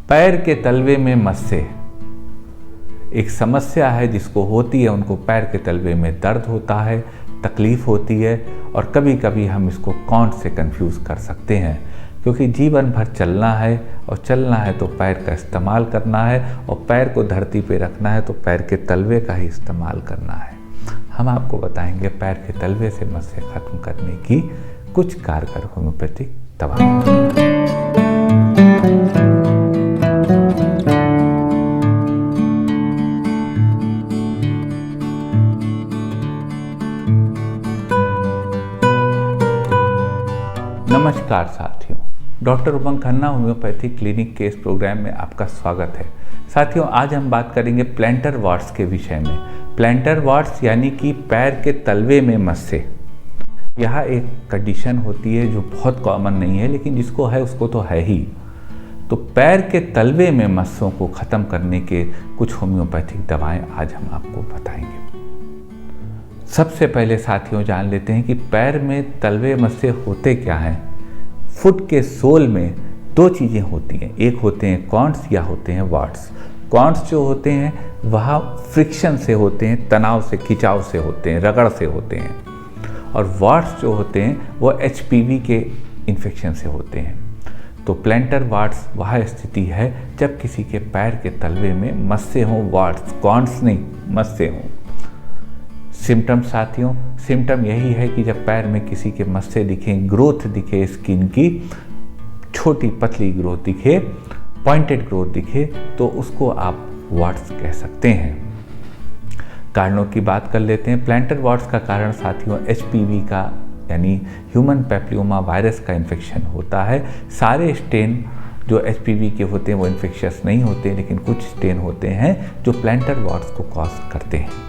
पैर के तलवे में मस्से एक समस्या है जिसको होती है, उनको पैर के तलवे में दर्द होता है, तकलीफ होती है और कभी कभी हम इसको कॉन्ट से कंफ्यूज कर सकते हैं, क्योंकि जीवन भर चलना है और चलना है तो पैर का इस्तेमाल करना है और पैर को धरती पे रखना है तो पैर के तलवे का ही इस्तेमाल करना है। हम आपको बताएंगे पैर के तलवे से मस्से खत्म करने की कुछ कारगर होम्योपैथिक दवा। नमस्कार साथियों, डॉक्टर उमंग खन्ना होम्योपैथिक क्लिनिक के इस प्रोग्राम में आपका स्वागत है। साथियों, आज हम बात करेंगे प्लैंटर वार्ट्स के विषय में। प्लैंटर वार्ट्स यानी कि पैर के तलवे में मस्से। यह एक कंडीशन होती है जो बहुत कॉमन नहीं है, लेकिन जिसको है उसको तो है ही। तो पैर के तलवे में मस्सों को ख़त्म करने के कुछ होम्योपैथिक दवाएं आज हम आपको बताएंगे। सबसे पहले साथियों जान लेते हैं कि पैर में तलवे मस्से होते क्या हैं। फुट के सोल में दो चीज़ें होती हैं, एक होते हैं कॉन्ट्स या होते हैं वार्ट्स। कॉन्ट्स जो होते हैं वह फ्रिक्शन से होते हैं, तनाव से, खिंचाव से होते हैं, रगड़ से होते हैं, और वार्ट्स जो होते हैं वो HPV के इन्फेक्शन से होते हैं। तो प्लैंटर वार्ट्स वह स्थिति है जब किसी के पैर के तलवे में मस्से हों, वार्ट्स, कॉन्ट्स नहीं, मस्से हों। सिम्टम साथियों, सिम्टम यही है कि जब पैर में किसी के मस्से दिखें, ग्रोथ दिखे स्किन की, छोटी पतली ग्रोथ दिखे, पॉइंटेड ग्रोथ दिखे, तो उसको आप वार्ट्स कह सकते हैं। कारणों की बात कर लेते हैं। प्लैंटर वार्ट्स का कारण साथियों HPV का यानी ह्यूमन पैपिलोमा वायरस का इन्फेक्शन होता है। सारे स्टेन जो HPV के होते हैं वो इन्फेक्शियस नहीं होते, लेकिन कुछ स्टेन होते हैं जो प्लैंटर वार्ट्स को कॉज करते हैं।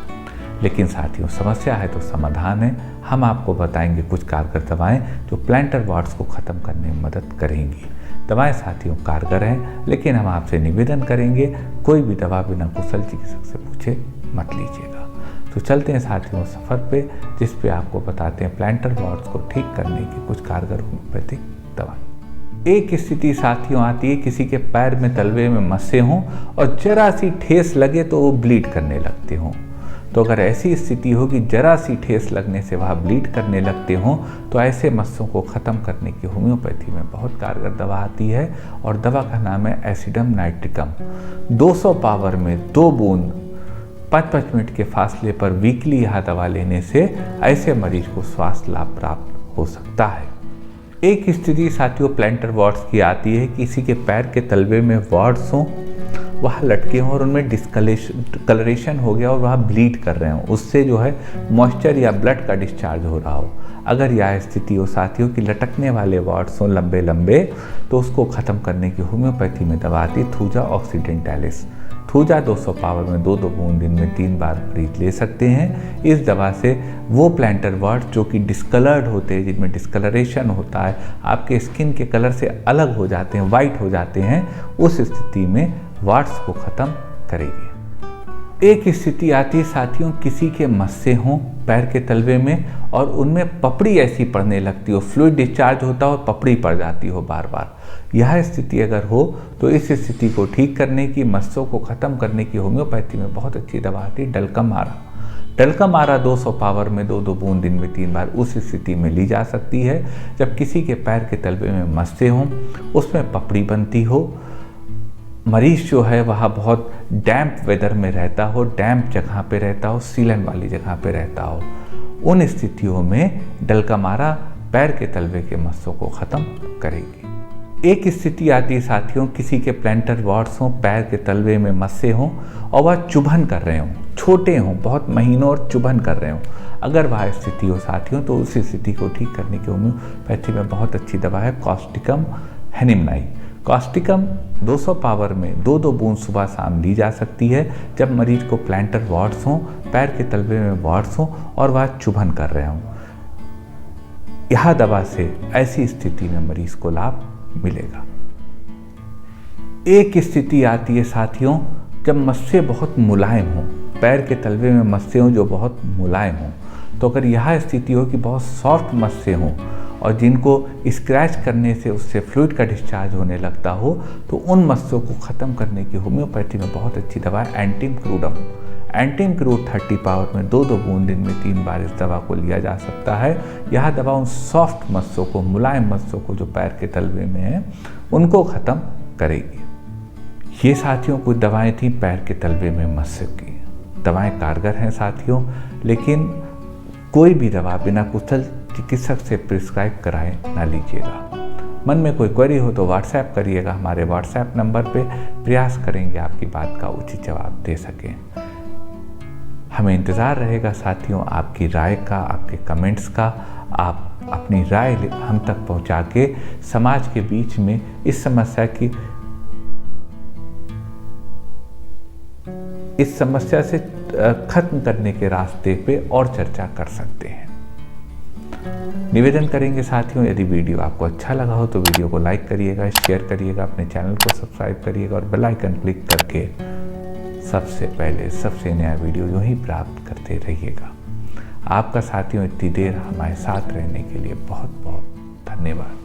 लेकिन साथियों, समस्या है तो समाधान है। हम आपको बताएंगे कुछ कारगर दवाएं जो प्लैंटर वार्ट्स को ख़त्म करने में मदद करेंगी। दवाएं साथियों कारगर हैं, लेकिन हम आपसे निवेदन करेंगे कोई भी दवा बिना कुशल चिकित्सक से पूछे मत लीजिएगा। तो चलते हैं साथियों सफ़र पे, जिस पे आपको बताते हैं प्लैंटर वार्ट्स को ठीक करने की कुछ कारगर होम्योपैथिक दवाएं। एक स्थिति साथियों आती है, किसी के पैर में तलवे में मस्से हों और जरा सी ठेस लगे तो वो ब्लीड करने लगते हों। तो अगर ऐसी स्थिति हो कि जरा सी ठेस लगने से वह ब्लीड करने लगते हों, तो ऐसे मस्सों को ख़त्म करने की होम्योपैथी में बहुत कारगर दवा आती है, और दवा का नाम है एसिडम नाइट्रिकम। 200 पावर में 2 बूंद 5-5 मिनट के फासले पर वीकली यह दवा लेने से ऐसे मरीज को स्वास्थ्य लाभ प्राप्त हो सकता है। एक स्थिति साथियों प्लैंटर वार्ट्स की आती है, किसी के पैर के तलवे में वार्ट्स हों, वह लटके हों और उनमें डिस्कलरेशन हो गया और वह ब्लीड कर रहे हों, उससे जो है मॉइस्चर या ब्लड का डिस्चार्ज हो रहा हो। अगर यह स्थिति हो साथियों कि लटकने वाले वार्ट्स हों लंबे लंबे, तो उसको ख़त्म करने की होम्योपैथी में दवा आती थूजा ऑक्सीडेंटालिस। थूजा 200 पावर में 2-2 बूंद दिन में 3 बार मरीज ले सकते हैं। इस दवा से वो प्लैंटर वार्ट्स जो कि डिस्कलर्ड होते हैं, जिनमें डिस्कलरेशन होता है, आपके स्किन के कलर से अलग हो जाते हैं, वाइट हो जाते हैं, उस स्थिति में वार्ट्स को ख़त्म करेगी। एक स्थिति आती है साथियों, किसी के मस्से हों पैर के तलवे में और उनमें पपड़ी ऐसी पड़ने लगती हो, फ्लूइड डिस्चार्ज होता हो, पपड़ी पड़ जाती हो बार बार। यह स्थिति अगर हो तो इस स्थिति को ठीक करने की, मस्सों को ख़त्म करने की होम्योपैथी में बहुत अच्छी दवा आती है डल्कम आरा। डल्कम आरा 200 पावर में 2-2 बूंद दिन में 3 बार उस स्थिति में ली जा सकती है जब किसी के पैर के तलवे में मस्से हों, उसमें पपड़ी बनती हो, मरीज जो है वह बहुत डैम्प वेदर में रहता हो, डैम्प जगह पे रहता हो, सीलन वाली जगह पे रहता हो, उन स्थितियों में डल्कम आरा पैर के तलवे के मस्सों को ख़त्म करेगी। एक स्थिति आती है साथियों, किसी के प्लैंटर वार्ट्स हों, पैर के तलवे में मस्से हों और वह चुभन कर रहे हों, छोटे हों, बहुत महीनों और चुभन कर रहे हों। अगर वह स्थिति हो साथियों तो उस स्थिति को ठीक करने की होम्योपैथी में बहुत अच्छी दवा है कॉस्टिकम हेनिमनाई। कॉस्टिकम 200 पावर में 2-2 बूंद सुबह शाम ली जा सकती है जब मरीज को प्लैंटर वार्ट्स हों, पैर के तलवे में वार्ट्स हों और वह चुभन कर रहे हों। यह दवा से ऐसी स्थिति में मरीज को लाभ मिलेगा। एक स्थिति आती है साथियों जब मस्से बहुत मुलायम हों, पैर के तलवे में मस्से हों जो बहुत मुलायम हों। तो अगर यह स्थिति हो कि बहुत सॉफ्ट मस्से हों और जिनको स्क्रैच करने से उससे फ्लूइड का डिस्चार्ज होने लगता हो, तो उन मस्सों को ख़त्म करने की होम्योपैथी में बहुत अच्छी दवा है एंटीम क्रूडम। एंटीम क्रूड 30 पावर में 2-2 बूंद दिन में 3 बार इस दवा को लिया जा सकता है। यह दवा उन सॉफ्ट मस्सों को, मुलायम मस्सों को जो पैर के तलवे में हैं, उनको ख़त्म करेगी। ये साथियों कुछ दवाएं थी पैर के तलवे में मस्सों की। दवाएं कारगर हैं साथियों, लेकिन कोई भी दवा बिना कुशल चिकित्सक से प्रिस्क्राइब कराए ना लीजिएगा। मन में कोई क्वेरी हो तो व्हाट्सएप करिएगा, हमारे व्हाट्सएप नंबर पे प्रयास करेंगे आपकी बात का उचित जवाब दे सकें। हमें इंतज़ार रहेगा साथियों आपकी राय का, आपके कमेंट्स का। आप अपनी राय हम तक पहुंचा के समाज के बीच में इस समस्या से खत्म करने के रास्ते पे और चर्चा कर सकते हैं। निवेदन करेंगे साथियों, यदि वीडियो आपको अच्छा लगा हो तो वीडियो को लाइक करिएगा, शेयर करिएगा, अपने चैनल को सब्सक्राइब करिएगा और बेल आइकन क्लिक करके सबसे पहले सबसे नया वीडियो यूं ही प्राप्त करते रहिएगा। आपका साथियों इतनी देर हमारे साथ रहने के लिए बहुत बहुत धन्यवाद।